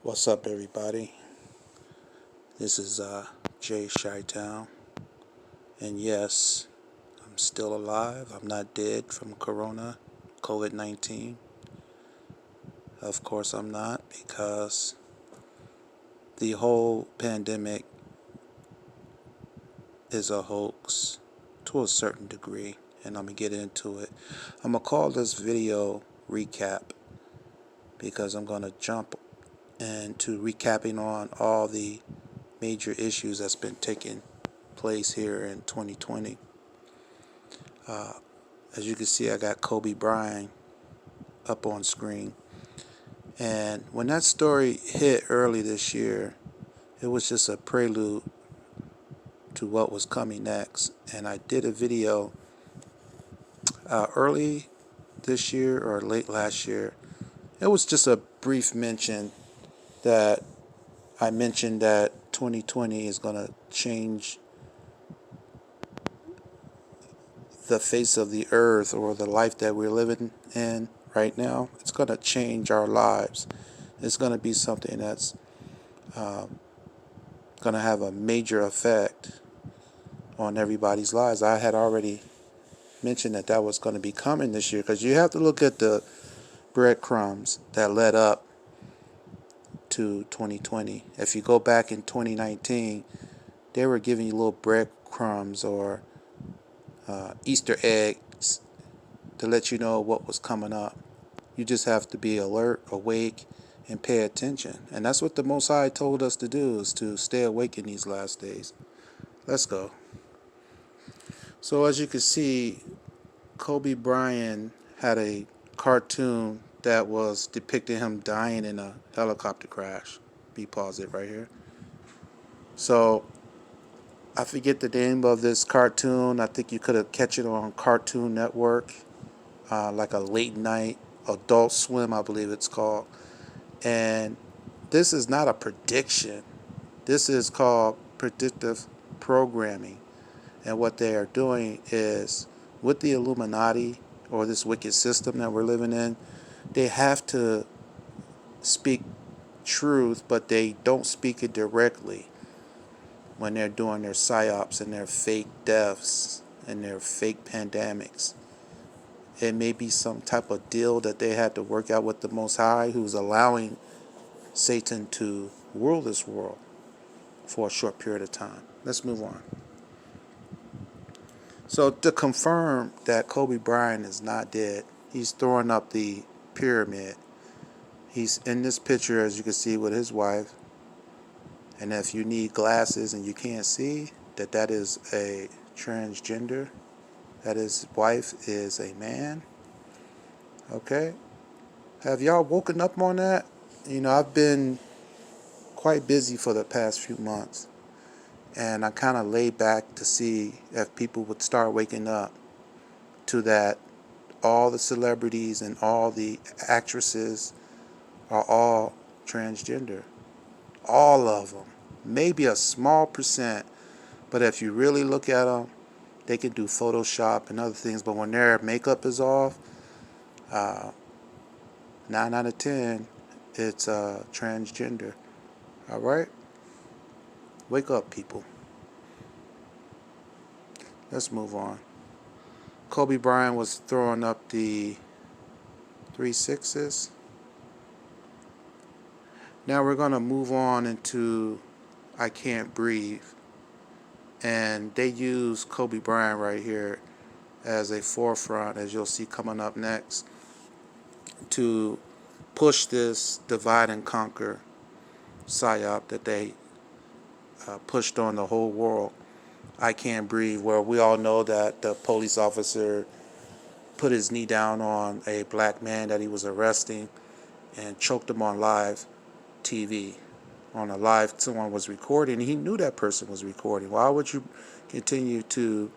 What's up, everybody? This is Jay Shytown, and yes, I'm still alive. I'm not dead from COVID-19. Of course, I'm not, because the whole pandemic is a hoax to a certain degree, and I'm gonna get into it. I'm gonna call this video recap because I'm gonna jump into recapping on all the major issues that's been taking place here in 2020. As you can see, I got Kobe Bryant up on screen. And when that story hit early this year, it was just a prelude to what was coming next. And I did a video early this year or late last year. It was just a brief mention that I mentioned that 2020 is going to change the face of the earth, or the life that we're living in right now. It's going to change our lives. It's going to be something that's going to have a major effect on everybody's lives. I had already mentioned that that was going to be coming this year, because you have to look at the breadcrumbs that led up to 2020. If you go back in 2019, they were giving you little breadcrumbs or Easter eggs to let you know what was coming up. You just have to be alert, awake, and pay attention. And that's what the Most High told us to do, is to stay awake in these last days. Let's go. So as you can see, Kobe Bryant had a cartoon that was depicting him dying in a helicopter crash. Be paused right here. So I forget the name of this cartoon. I think you could have catch it on Cartoon Network, like a late night Adult Swim, I believe it's called. And this is not a prediction. This is called predictive programming. And what they are doing is, with the Illuminati, or this wicked system that we're living in, they have to speak truth, but they don't speak it directly when they're doing their psyops and their fake deaths and their fake pandemics. It may be some type of deal that they had to work out with the Most High, who's allowing Satan to rule this world for a short period of time. Let's move on. So to confirm that Kobe Bryant is not dead, he's throwing up the pyramid. He's in this picture, as you can see, with his wife. And if you need glasses and you can't see, that is a transgender. That his wife is a man. Okay? Have y'all woken up on that? You know, I've been quite busy for the past few months. And I kind of laid back to see if people would start waking up to that all the celebrities and all the actresses are all transgender. All of them. Maybe a small percent, but if you really look at them, they can do Photoshop and other things, but when their makeup is off, 9 out of 10, it's transgender. All right? Wake up, people. Let's move on. Kobe Bryant was throwing up the 3 6s. Now we're going to move on into I Can't Breathe. And they use Kobe Bryant right here as a forefront, as you'll see coming up next, to push this divide and conquer psyop that they pushed on the whole world. I Can't Breathe, where we all know that the police officer put his knee down on a black man that he was arresting and choked him on live TV. On a live, someone was recording. He knew that person was recording. Why would you continue to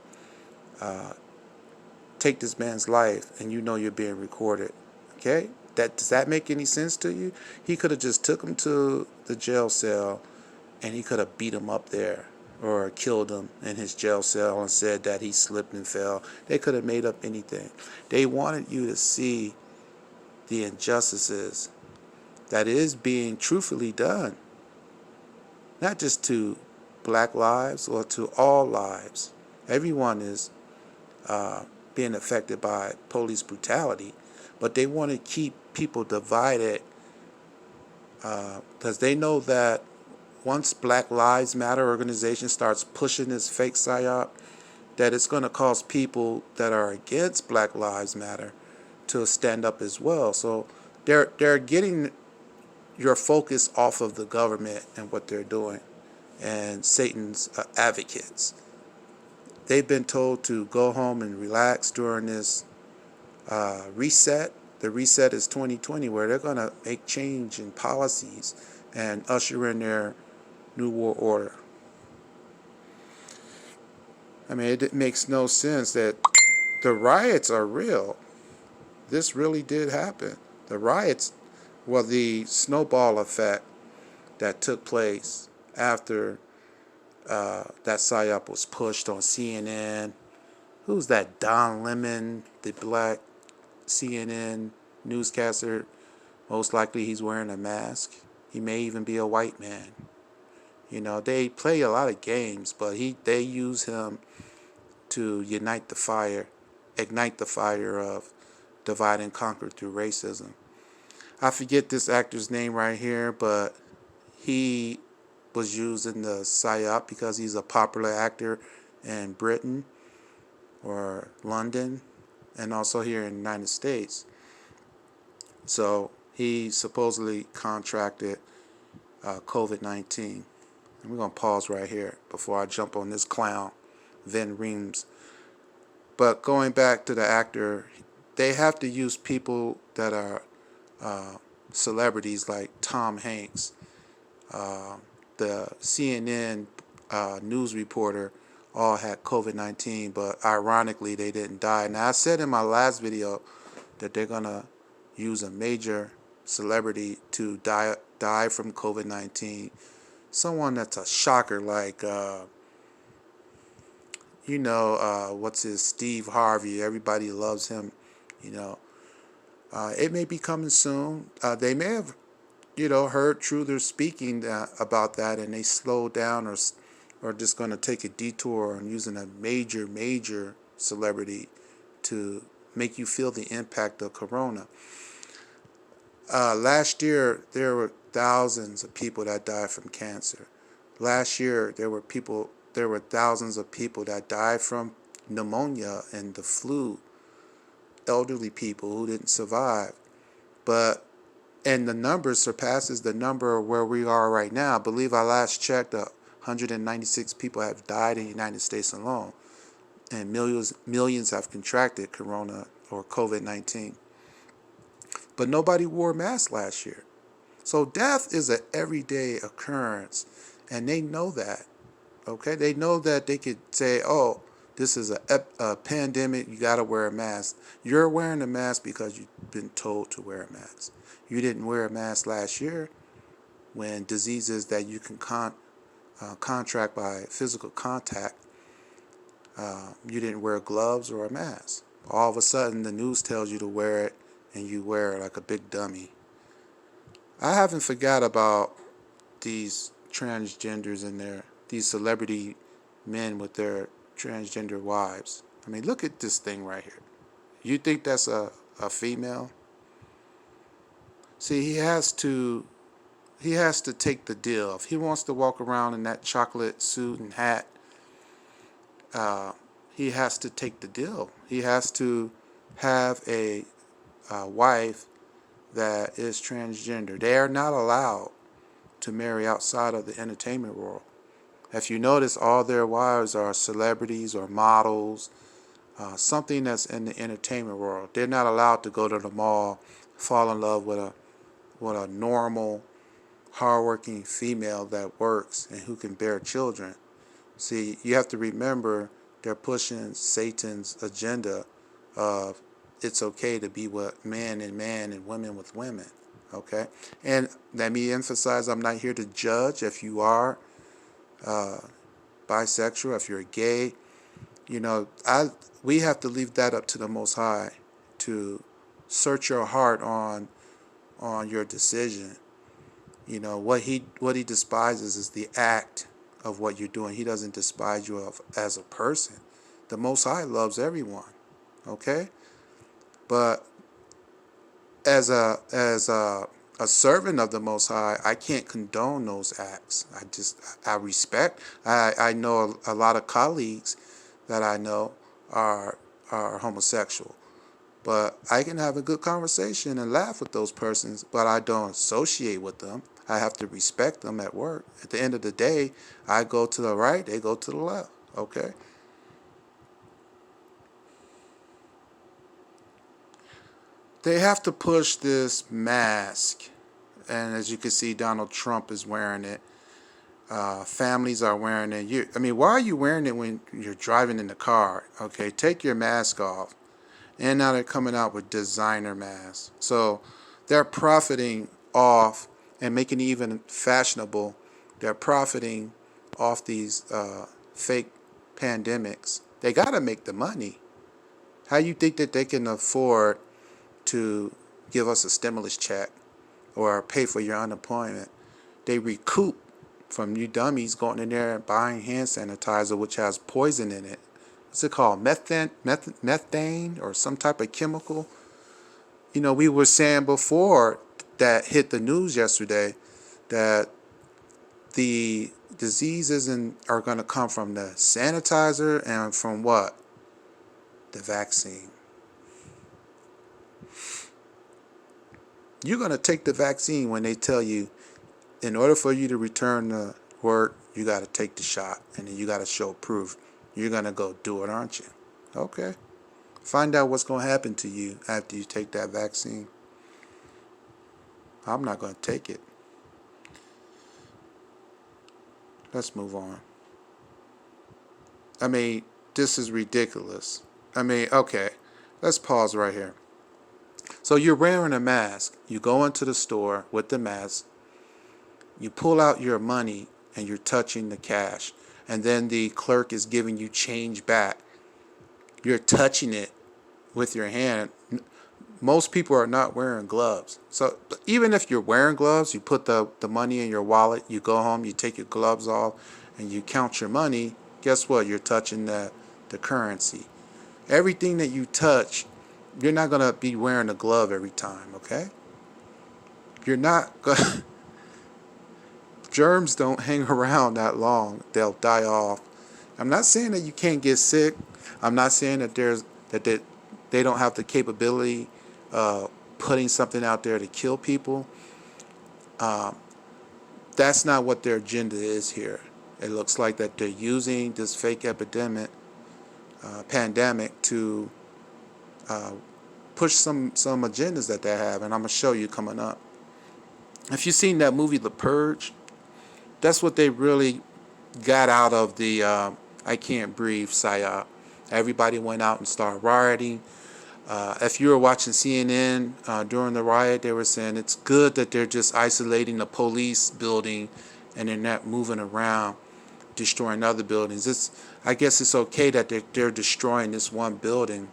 take this man's life and you know you're being recorded? Okay? Does that make any sense to you? He could have just took him to the jail cell and he could have beat him up there or killed him in his jail cell and said that he slipped and fell. They could have made up anything. They wanted you to see the injustices that is being truthfully done, not just to black lives or to all lives. Everyone is being affected by police brutality, but they want to keep people divided because they know that once Black Lives Matter organization starts pushing this fake psyop, that it's going to cause people that are against Black Lives Matter to stand up as well. So they're getting your focus off of the government and what they're doing and Satan's advocates. They've been told to go home and relax during this reset. The reset is 2020, where they're going to make change in policies and usher in their new world order. I mean, it makes no sense that the riots are real. This really did happen. The riots, well, the snowball effect that took place after that psyop was pushed on CNN. Who's that? Don Lemon, the black CNN newscaster. Most likely he's wearing a mask. He may even be a white man. You know, they play a lot of games, but they use him to ignite the fire of divide and conquer through racism. I forget this actor's name right here, but he was used in the psyop because he's a popular actor in Britain or London and also here in the United States. So he supposedly contracted COVID-19. And we're going to pause right here before I jump on this clown, Vin Reams. But going back to the actor, they have to use people that are celebrities like Tom Hanks. The CNN news reporter all had COVID-19, but ironically they didn't die. Now, I said in my last video that they're going to use a major celebrity to die from COVID-19. Someone that's a shocker, like, what's his, Steve Harvey. Everybody loves him, you know. It may be coming soon. They may have, heard Truther speaking about that, and they slowed down or just going to take a detour on using a major celebrity to make you feel the impact of corona. Last year, there were thousands of people that died from cancer. Last year, there were thousands of people that died from pneumonia and the flu. Elderly people who didn't survive. And the number surpasses the number where we are right now. I believe I last checked, 196 people have died in the United States alone. And millions have contracted corona or COVID-19. But nobody wore masks last year. So death is an everyday occurrence. And they know that. Okay? They know that they could say, oh, this is a pandemic, you got to wear a mask. You're wearing a mask because you've been told to wear a mask. You didn't wear a mask last year when diseases that you can contract by physical contact, you didn't wear gloves or a mask. All of a sudden, the news tells you to wear it, and you wear it like a big dummy. I haven't forgot about these transgenders and these celebrity men with their transgender wives. I mean, look at this thing right here. You think that's a female? See, he has to take the deal. If he wants to walk around in that chocolate suit and hat, he has to take the deal. He has to have a wife that is transgender. They are not allowed to marry outside of the entertainment world. If you notice, all their wives are celebrities or models, something that's in the entertainment world. They're not allowed to go to the mall, fall in love with a normal, hardworking female that works and who can bear children. See, you have to remember they're pushing Satan's agenda of it's okay to be with man and women with women. Okay? And let me emphasize, I'm not here to judge if you are bisexual, if you're gay. We have to leave that up to the Most High to search your heart on your decision. What he despises is the act of what you're doing. He doesn't despise you as a person. The Most High loves everyone. Okay, but as a servant of the Most High, I can't condone those acts. I respect. I know a lot of colleagues that I know are homosexual, but I can have a good conversation and laugh with those persons, but I don't associate with them. I have to respect them at work. At the end of the day, I go to the right, they go to the left. Okay? They have to push this mask. And as you can see, Donald Trump is wearing it. Families are wearing it. Why are you wearing it when you're driving in the car? Okay, take your mask off. And now they're coming out with designer masks. So they're profiting off and making it even fashionable. They're profiting off these fake pandemics. They got to make the money. How you think that they can afford to give us a stimulus check or pay for your unemployment? They recoup from you dummies going in there and buying hand sanitizer, which has poison in it. What's it called? Methane or some type of chemical? We were saying before that hit the news yesterday that the diseases are going to come from the sanitizer and from what? The vaccine. You're going to take the vaccine when they tell you, in order for you to return to work, you got to take the shot, and then you got to show proof. You're going to go do it, aren't you? Okay. Find out what's going to happen to you after you take that vaccine. I'm not going to take it. Let's move on. This is ridiculous. Okay. Let's pause right here. So you're wearing a mask. You go into the store with the mask. You pull out your money and you're touching the cash. And then the clerk is giving you change back. You're touching it with your hand. Most people are not wearing gloves. So even if you're wearing gloves, you put the money in your wallet, you go home, you take your gloves off, and you count your money. Guess what? You're touching the currency. Everything that you touch, you're not going to be wearing a glove every time, okay? You're not going to... Germs don't hang around that long. They'll die off. I'm not saying that you can't get sick. I'm not saying that they don't have the capability of putting something out there to kill people. That's not what their agenda is here. It looks like that they're using this fake pandemic to push some agendas that they have, and I'm going to show you coming up. If you've seen that movie, The Purge, that's what they really got out of the I Can't Breathe psyop. Everybody went out and started rioting. If you were watching CNN during the riot, they were saying it's good that they're just isolating the police building and they're not moving around, destroying other buildings. I guess it's okay that they're destroying this one building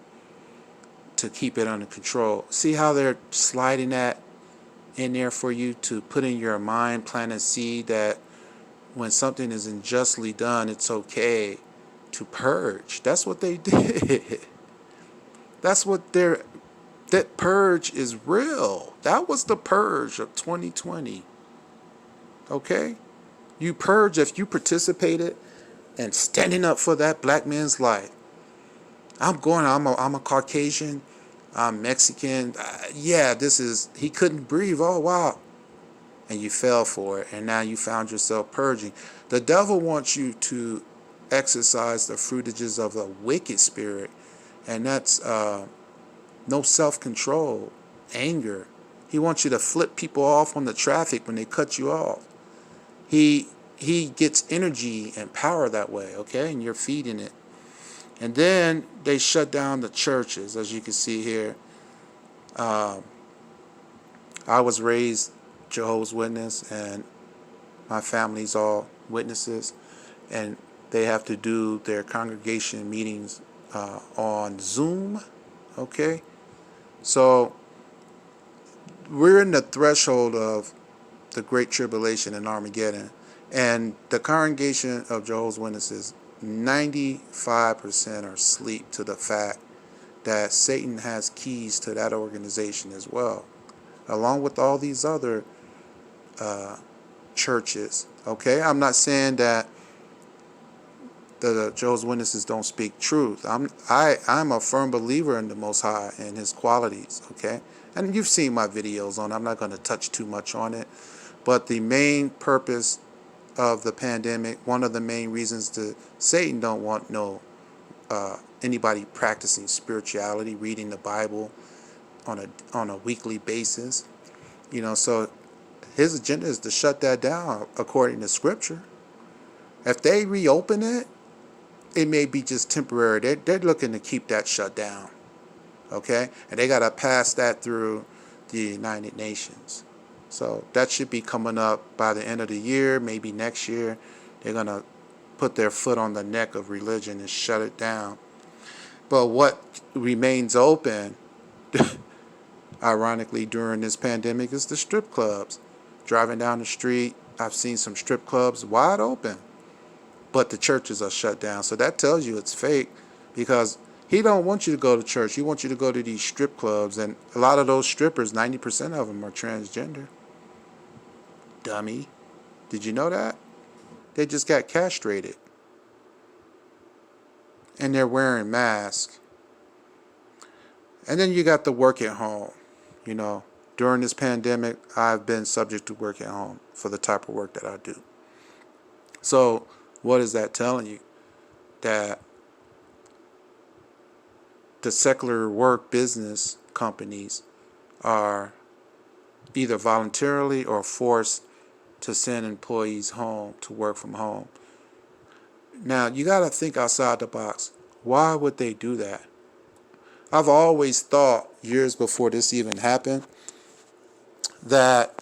to keep it under control. See how they're sliding that in there for you to put in your mind, plant a seed that when something is unjustly done, it's okay to purge. That's what they did. That purge is real. That was the purge of 2020. Okay? You purge if you participated in standing up for that black man's life. I'm a Caucasian. I'm Mexican. He couldn't breathe. Oh, wow. And you fell for it, and now you found yourself purging. The devil wants you to exercise the fruitages of the wicked spirit, and that's no self-control, anger. He wants you to flip people off on the traffic when they cut you off. He gets energy and power that way, okay? And you're feeding it. And then they shut down the churches, as you can see here. I was raised Jehovah's Witness, and my family's all witnesses, and they have to do their congregation meetings on Zoom, okay? So we're in the threshold of the Great Tribulation and Armageddon. And the congregation of Jehovah's Witnesses, 95% are asleep to the fact that Satan has keys to that organization as well, along with all these other churches. Okay, I'm not saying that the Jehovah's Witnesses don't speak truth. I'm a firm believer in the Most High and His qualities. Okay, and you've seen my videos on it. I'm not going to touch too much on it, but the main purpose of the pandemic, one of the main reasons that Satan don't want anybody practicing spirituality, reading the Bible on a weekly basis. So his agenda is to shut that down according to Scripture. If they reopen it, it may be just temporary. They're looking to keep that shut down, okay? And they got to pass that through the United Nations. So that should be coming up by the end of the year, maybe next year. They're going to put their foot on the neck of religion and shut it down. But what remains open, ironically, during this pandemic is the strip clubs. Driving down the street, I've seen some strip clubs wide open, but the churches are shut down. So that tells you it's fake, because he don't want you to go to church. He wants you to go to these strip clubs, and a lot of those strippers, 90% of them are transgender. Dummy. Did you know that? They just got castrated. And they're wearing masks. And then you got the work at home. During this pandemic, I've been subject to work at home for the type of work that I do. So what is that telling you? That the secular work business companies are either voluntarily or forced to send employees home to work from home. Now, you got to think outside the box. Why would they do that? I've always thought, years before this even happened, that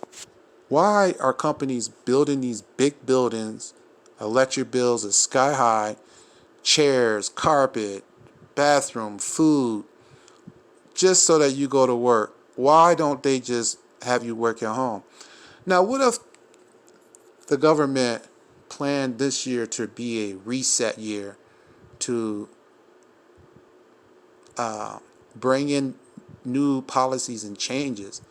why are companies building these big buildings, electric bills are sky high, chairs, carpet, bathroom, food, just so that you go to work? Why don't they just have you work at home? Now, what if the government planned this year to be a reset year, to bring in new policies and changes?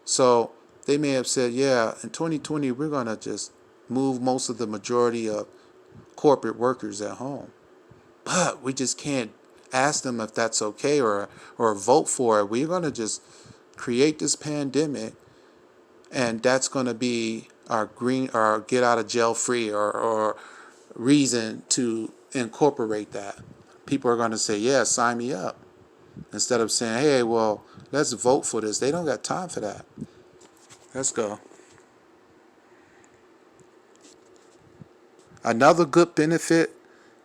So they may have said, yeah, in 2020, we're going to just move most of the majority of corporate workers at home. But we just can't ask them if that's okay or vote for it. We're going to just create this pandemic, and that's going to be our get out of jail free or reason to incorporate that. People are going to say, yeah, sign me up. Instead of saying, hey, well, let's vote for this. They don't got time for that. Let's go. Another good benefit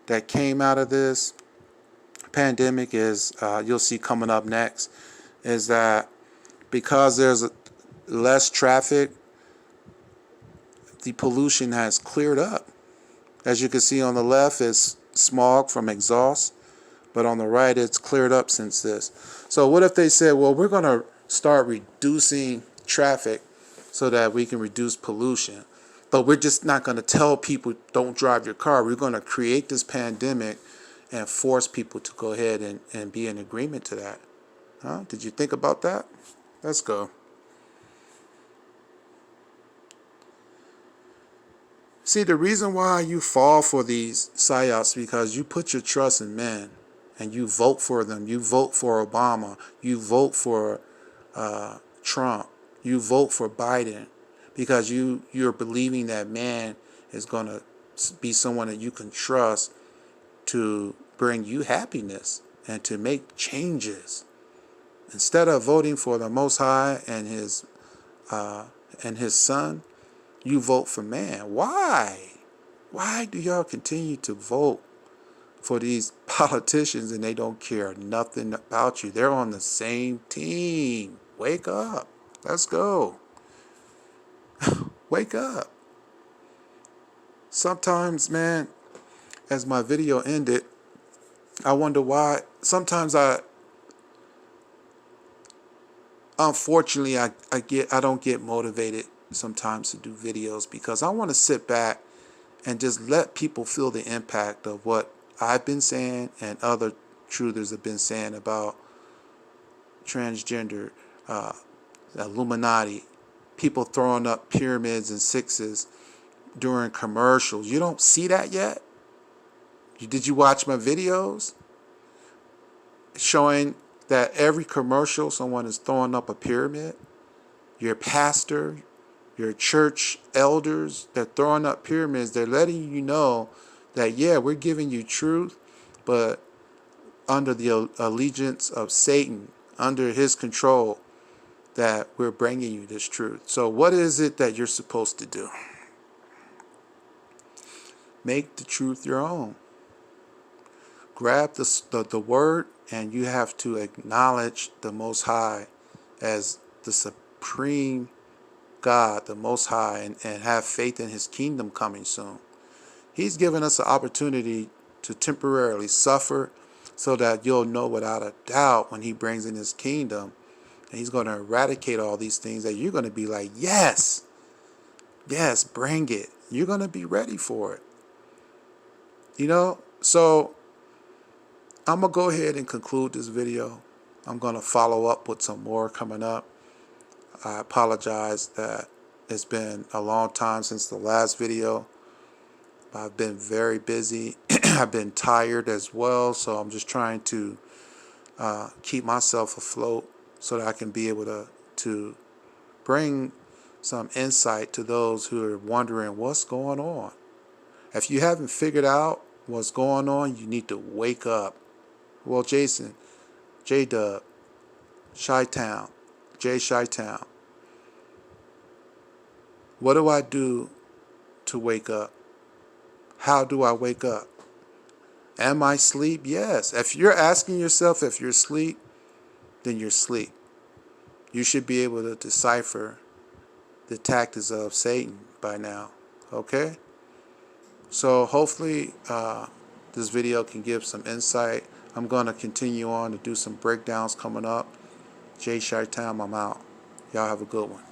that came out of this pandemic is, you'll see coming up next, is that because there's less traffic, the pollution has cleared up. As you can see on the left, it's smog from exhaust, but on the right, it's cleared up since this. So what if they said, well, we're going to start reducing traffic so that we can reduce pollution, but we're just not going to tell people don't drive your car. We're going to create this pandemic and force people to go ahead and be in agreement to that. Huh? Did you think about that? Let's go. See, the reason why you fall for these psyops, because you put your trust in men and you vote for them. You vote for Obama. You vote for Trump. You vote for Biden because you're believing that man is going to be someone that you can trust to bring you happiness and to make changes. Instead of voting for the Most High and His Son, you vote for man. Why? Why do y'all continue to vote for these politicians and they don't care nothing about you? They're on the same team. Wake up. Let's go. Wake up. Sometimes, man, as my video ended, I wonder why. Sometimes unfortunately, I don't get motivated sometimes to do videos because I want to sit back and just let people feel the impact of what I've been saying and other truthers have been saying about transgender, Illuminati, people throwing up pyramids and sixes during commercials. You don't see that yet? Did you watch my videos showing that every commercial someone is throwing up a pyramid? Your pastor, your church elders, they're throwing up pyramids. They're letting you know that, yeah, we're giving you truth, but under the allegiance of Satan, under his control, that we're bringing you this truth. So what is it that you're supposed to do? Make the truth your own. Grab the word, and you have to acknowledge the Most High as the supreme God, the Most High, and have faith in his kingdom coming soon. He's given us an opportunity to temporarily suffer so that you'll know without a doubt when he brings in his kingdom and he's going to eradicate all these things that you're going to be like, yes, yes, bring it. You're going to be ready for it. You know, so I'm going to go ahead and conclude this video. I'm going to follow up with some more coming up. I apologize that it's been a long time since the last video. I've been very busy. I've been tired as well, so I'm just trying to keep myself afloat so that I can be able to bring some insight to those who are wondering what's going on. If you haven't figured out what's going on, you need to wake up. Well, Jason, J-Dub, Chi-Town, J Chi-Town. What do I do to wake up? How do I wake up? Am I asleep? Yes. If you're asking yourself if you're asleep, then you're asleep. You should be able to decipher the tactics of Satan by now. Okay? So hopefully this video can give some insight. I'm going to continue on to do some breakdowns coming up. J Chi-Town, I'm out. Y'all have a good one.